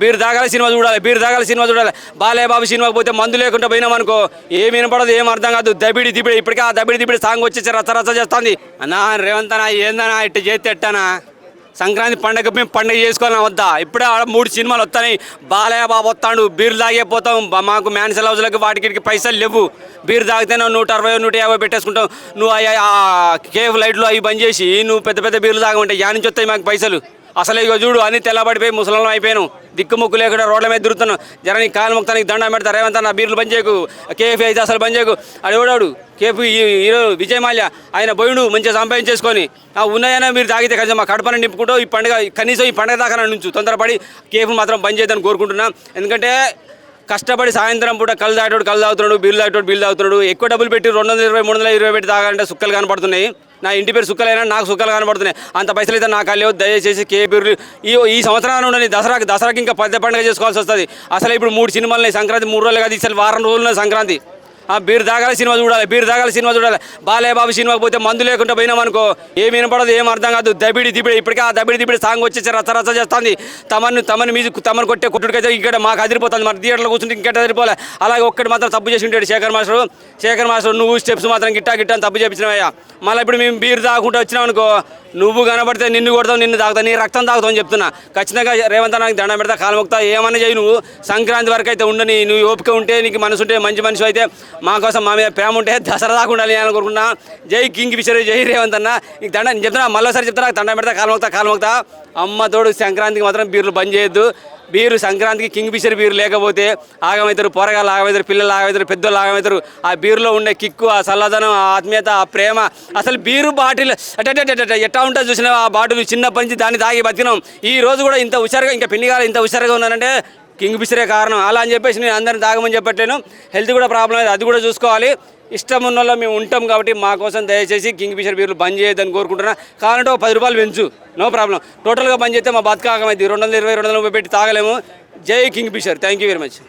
Beer తాగాలి cinema చూడాలి, beer తాగాలి సినిమా చూడాలి. బాలయ్య బాబు సినిమాకి పోతే మందు లేకుండా పోయినాం అనుకో ఏమి వినపడదు, ఏం అర్థం కాదు. దబిడి దిబిడి ఇప్పటికే ఆ దబిడి దిబిడి సాంగ్ వచ్చేసి రచ్చ రచ్చ చేస్తుంది. అన్నా రేవంత్ అన్న ఏందన్నా ఇట్టు చేస్తే ఎట్టానా? సంక్రాంతి పండుగ మేము పండుగ చేసుకోవాలని వద్దా? ఇప్పుడే 3 సినిమాలు వస్తాయి. బాలయ్య బాబు వస్తాడు, బీర్లు తాగేపోతాం. మాకు మ్యాన్సల్ హౌస్లకి వాటికి పైసలు లేవు. బీర్ తాగితే నువ్వు 160 150 పెట్టేసుకుంటావు. నువ్వు కేఫ్ లైట్లు అవి బంద్ చేసి నువ్వు పెద్ద పెద్ద బీర్లు తాగమంటే యా నుంచి వస్తాయి మాకు పైసలు? అసలు ఇక చూడు అన్ని తెల్లబడిపోయి ముసలం అయిపోయాను. దిక్కుముక్కు లేకుండా రోడ్ల మీద తిరుగుతున్నాను. జర నీ కాలు మొక్తా నీకు దండం పెడతా. రేవంత్ అన్న బీర్లు బంద్ చేయకు, కేఫ్ అయితే అసలు బంద్ చేయకు. అడేవాడు కేఫ్ హీరో విజయ్ మాల్యా ఆయన బోయుడు మంచిగా సంపాదించేసుకొని ఉన్నాయన్నా మీరు తాగితే కొంచెం మా కడపని నింపుకుంటూ ఈ పండుగ కనీసం ఈ పండుగ దాకా నుంచి తొందరపడి కేఫ్ మాత్రం బంద్ చేద్దామని కోరుకుంటున్నాం. ఎందుకంటే కష్టపడి సాయంత్రం పూట కళ్ళు తాగుతున్నాడు, బీర్లు తాగుతున్నాడు. ఎక్కువ డబ్బులు పెట్టి 220 320 పెట్టి తాగాలంటే సుక్కలు కనపడుతున్నాయి. నా ఇంటి పేరు సుక్కలైనా నాకు సుక్కలు కనబడుతున్నాయి. అంత పైసలు అయితే నాకు లేవు. దయచేసి కేబీర్లు ఈ సంవత్సరాలు ఉండని దసరాకి ఇంకా పెద్ద పండుగ చేసుకోవాల్సి వస్తుంది. అసలు ఇప్పుడు 3 సినిమాలు సంక్రాంతి 3 రోజులు కాదు, అసలు వారం రోజులు సంక్రాంతి. బీర్ తాగాలి సినిమా చూడాలి, బీర్ తాగాలి సినిమా చూడాలి. బాలయ్య బాబు సినిమాకి పోతే మందు లేకుండా పోయినాం అనుకో ఏమి వినపడదు, ఏం అర్థం కాదు. దబిడి దిబిడి ఇప్పటికే ఆ దబిడి దిబిడి సాంగ్ వచ్చేసి రచ్చ రచ్చ చేస్తుంది. తమని మ్యూజిక్ తమను కొట్టే కొట్టుడికైతే ఇక్కడ మాకు అదిరిపోతుంది. మరి థియేటర్లో కూర్చుంటే ఇంకెట్ అదిరిపోలే. అలాగే ఒక్కటి మాత్రం తప్పు చేసి ఉంటాడు శేఖర్ మాస్టర్ నువ్వు స్టెప్స్ మాత్రం గిట్టా అని తప్పు చేపించినవయ్యా. మళ్ళీ ఇప్పుడు మేము బీర్ తాగుకుంటూ వచ్చినాం అనుకో నువ్వు కనబడితే నిన్ను కొడతావు, నిన్ను తాగుతావు, నీ రక్తం తాగుతావు అని చెప్తున్నా. ఖచ్చితంగా రేవంత్ నాకు దండం పెడతా, కాలు మొక్తా, ఏమన్నా చేయి. నువ్వు సంక్రాంతి వరకు అయితే ఉండని. నువ్వు ఓపిక ఉంటే నీకు మనసు ఉంటే మంచి మనిషి అయితే మా కోసం మా మీద ప్రేమ ఉంటే దసరా దాకా ఉండాలి అని అనుకుంటున్నా. జై కింగ్ ఫిషర్, జై రేవంత్ అన్న. నీకు దండ చెప్తున్నా, మళ్ళీసారి చెప్తున్నా, దండం పెడతా, కాలు మొక్తా. అమ్మ తోడు సంక్రాంతికి మాత్రం బీర్లు బంద్ చేయొద్దు. బీరు సంక్రాంతికి కింగ్ ఫిషర్ బీరు లేకపోతే ఆగమవుతారు, పోరగాళ్ళు ఆగమవుతారు, పిల్లలు ఆగమవుతారు, పెద్దోళ్ళు ఆగమవుతారు. ఆ బీరులో ఉండే కిక్కు, ఆ చల్లదనం, ఆ ఆత్మీయత, ఆ ప్రేమ, అసలు బీరు బాటిల్ ఎట్లా ఉంటుంది చూసినా ఆ బాటిల్ చిన్నప్పటి నుంచి దాన్ని తాగి బతికినాం. ఈ రోజు కూడా ఇంత హుషారుగా ఇంకా పెళ్లిగాలు ఇంత హుషారుగా ఉన్నానంటే కింగ్ ఫిషరే కారణం. అలా అని చెప్పేసి నేను అందరిని తాగమని చెప్పట్లేను. హెల్త్ కూడా ప్రాబ్లం లేదు, అది కూడా చూసుకోవాలి. ఇష్టం ఉన్న వాళ్ళు మేము ఉంటాం కాబట్టి మా కోసం దయచేసి కింగ్ ఫిషర్ బీర్లు బంద్ చేయొద్దని కోరుకుంటున్నా. కావాలంటే ఒక 10 రూపాయలు పెంచు, నో ప్రాబ్లం. టోటల్గా బంద్ చేస్తే మా బతకాగమైంది. 220 230 పెట్టి తాగలేము. జై Kingfisher, thank you very much.